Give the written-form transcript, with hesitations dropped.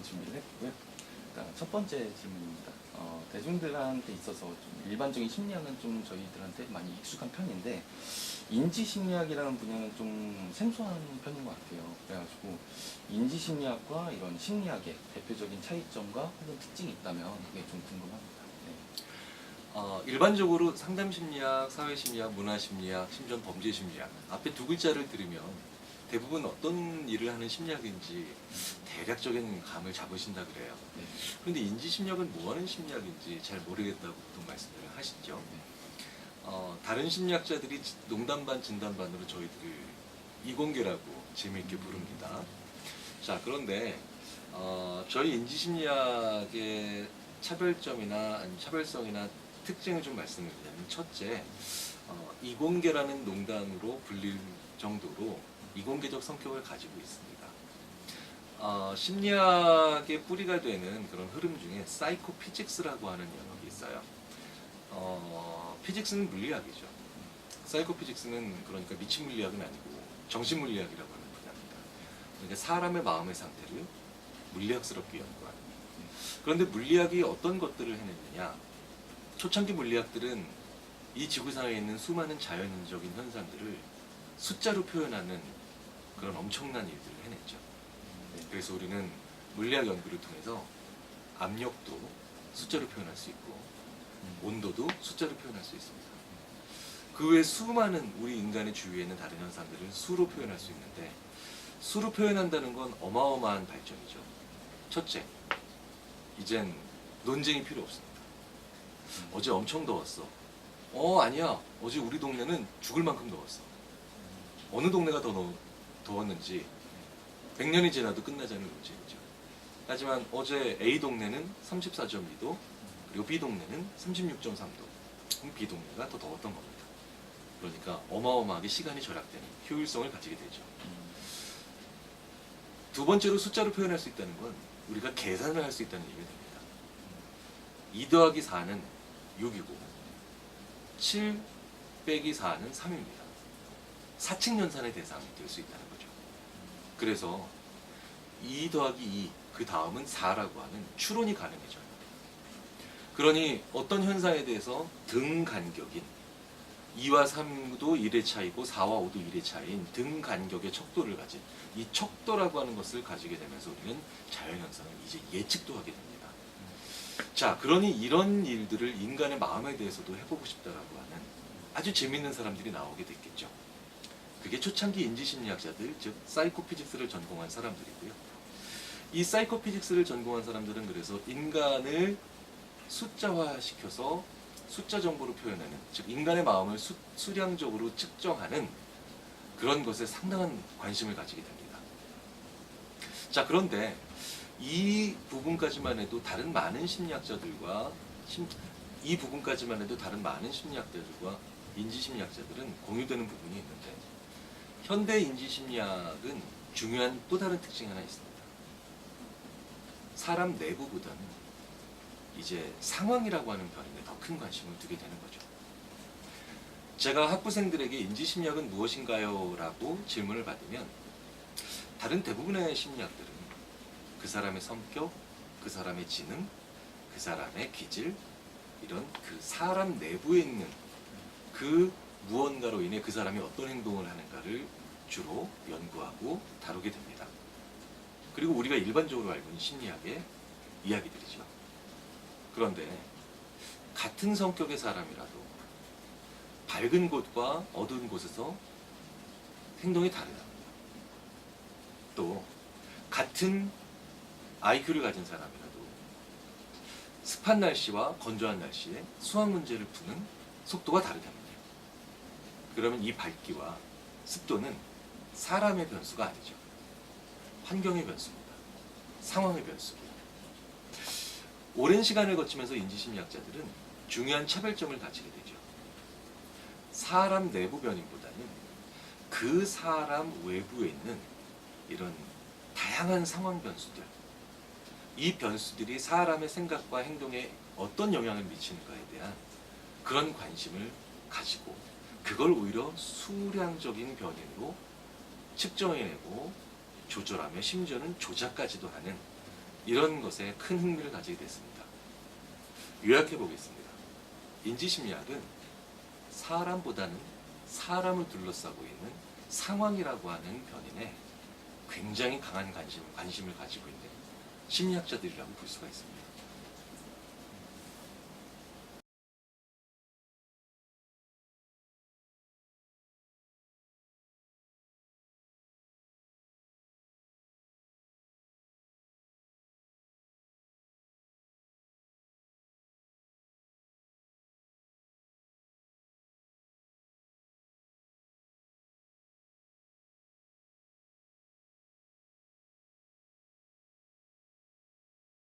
한번 준비를 했고요. 일단 첫 번째 질문입니다. 대중들한테 있어서 좀 일반적인 심리학은 좀 저희들한테 많이 익숙한 편인데 인지 심리학이라는 분야는 좀 생소한 편인 것 같아요. 그래가지고 인지 심리학과 이런 심리학의 대표적인 차이점과 혹은 특징이 있다면 그게 좀 궁금합니다. 네. 일반적으로 상담심리학, 사회심리학, 문화심리학, 심지어 범죄심리학 앞에 두 글자를 들으면 대부분 어떤 일을 하는 심리학인지 대략적인 감을 잡으신다 그래요. 네. 그런데 인지심리학은 뭐 하는 심리학인지 잘 모르겠다고 보통 말씀을 하시죠. 다른 심리학자들이 농담 반 진담 반으로 저희들을 이공계라고 재미있게 부릅니다. 자, 그런데 저희 인지심리학의 차별점이나 아니면 차별성이나 특징을 좀 말씀을 드리자면, 첫째, 이공계라는 농담으로 불릴 정도로 이공계적 성격을 가지고 있습니다. 심리학의 뿌리가 되는 그런 흐름 중에 사이코피직스라고 하는 영역이 있어요. 피직스는 물리학이죠. 사이코피직스는 그러니까 미친 물리학은 아니고 정신물리학이라고 하는 분야입니다. 그러니까 사람의 마음의 상태를 물리학스럽게 연구하는. 그런데 물리학이 어떤 것들을 해냈느냐? 초창기 물리학들은 이 지구상에 있는 수많은 자연적인 현상들을 숫자로 표현하는 그런 엄청난 일들을 해냈죠. 그래서 우리는 물리학 연구를 통해서 압력도 숫자로 표현할 수 있고 온도도 숫자로 표현할 수 있습니다. 그 외 수많은 우리 인간의 주위에 있는 다른 현상들을 수로 표현할 수 있는데, 수로 표현한다는 건 어마어마한 발전이죠. 첫째, 이젠 논쟁이 필요 없습니다. 어제 엄청 더웠어. 아니야. 어제 우리 동네는 죽을 만큼 더웠어. 어느 동네가 더 더웠는지 100년이 지나도 끝나지 않을 논쟁이죠. 하지만 어제 A 동네는 34.2도, 그리고 B 동네는 36.3도. 그럼 B 동네가 더 더웠던 겁니다. 그러니까 어마어마하게 시간이 절약되는 효율성을 가지게 되죠. 두 번째로 숫자로 표현할 수 있다는 건 우리가 계산을 할 수 있다는 얘기가 됩니다. 2 더하기 4는 6이고 7 빼기 4는 3입니다. 사칙연산의 대상이 될 수 있다는 거죠. 그래서 2 더하기 2, 그 다음은 4라고 하는 추론이 가능해져요. 그러니 어떤 현상에 대해서 등 간격인 2와 3도 1의 차이고 4와 5도 1의 차이인 등 간격의 척도를 가진 이 척도라고 하는 것을 가지게 되면서 우리는 자연현상을 이제 예측도 하게 됩니다. 자, 그러니 이런 일들을 인간의 마음에 대해서도 해보고 싶다라고 하는 아주 재밌는 사람들이 나오게 됐겠죠. 그게 초창기 인지심리학자들, 즉 사이코피직스를 전공한 사람들이고요. 이 사이코피직스를 전공한 사람들은 그래서 인간을 숫자화시켜서 숫자 정보로 표현하는, 즉 인간의 마음을 수량적으로 측정하는 그런 것에 상당한 관심을 가지게 됩니다. 자, 그런데 이 부분까지만 해도 다른 많은 심리학자들과 인지심리학자들은 공유되는 부분이 있는데, 현대 인지심리학은 중요한 또 다른 특징이 하나 있습니다. 사람 내부보다는 이제 상황이라고 하는 변화에 더 큰 관심을 두게 되는 거죠. 제가 학부생들에게 인지심리학은 무엇인가요? 라고 질문을 받으면 다른 대부분의 심리학들은 그 사람의 성격, 그 사람의 지능, 그 사람의 기질, 이런 그 사람 내부에 있는 그 무언가로 인해 그 사람이 어떤 행동을 하는가를 주로 연구하고 다루게 됩니다. 그리고 우리가 일반적으로 알고 있는 심리학의 이야기들이죠. 그런데 같은 성격의 사람이라도 밝은 곳과 어두운 곳에서 행동이 다르다. 또 같은 IQ를 가진 사람이라도 습한 날씨와 건조한 날씨에 수학 문제를 푸는 속도가 다르답니다. 그러면 이 밝기와 습도는 사람의 변수가 아니죠. 환경의 변수입니다. 상황의 변수입니다. 오랜 시간을 거치면서 인지심리학자들은 중요한 차별점을 가지게 되죠. 사람 내부 변인보다는 그 사람 외부에 있는 이런 다양한 상황 변수들, 이 변수들이 사람의 생각과 행동에 어떤 영향을 미치는가에 대한 그런 관심을 가지고 그걸 오히려 수량적인 변인으로 측정해내고 조절하며 심지어는 조작까지도 하는 이런 것에 큰 흥미를 가지게 됐습니다. 요약해 보겠습니다. 인지심리학은 사람보다는 사람을 둘러싸고 있는 상황이라고 하는 변인에 굉장히 강한 관심을 가지고 있는 심리학자들이라고 볼 수가 있습니다.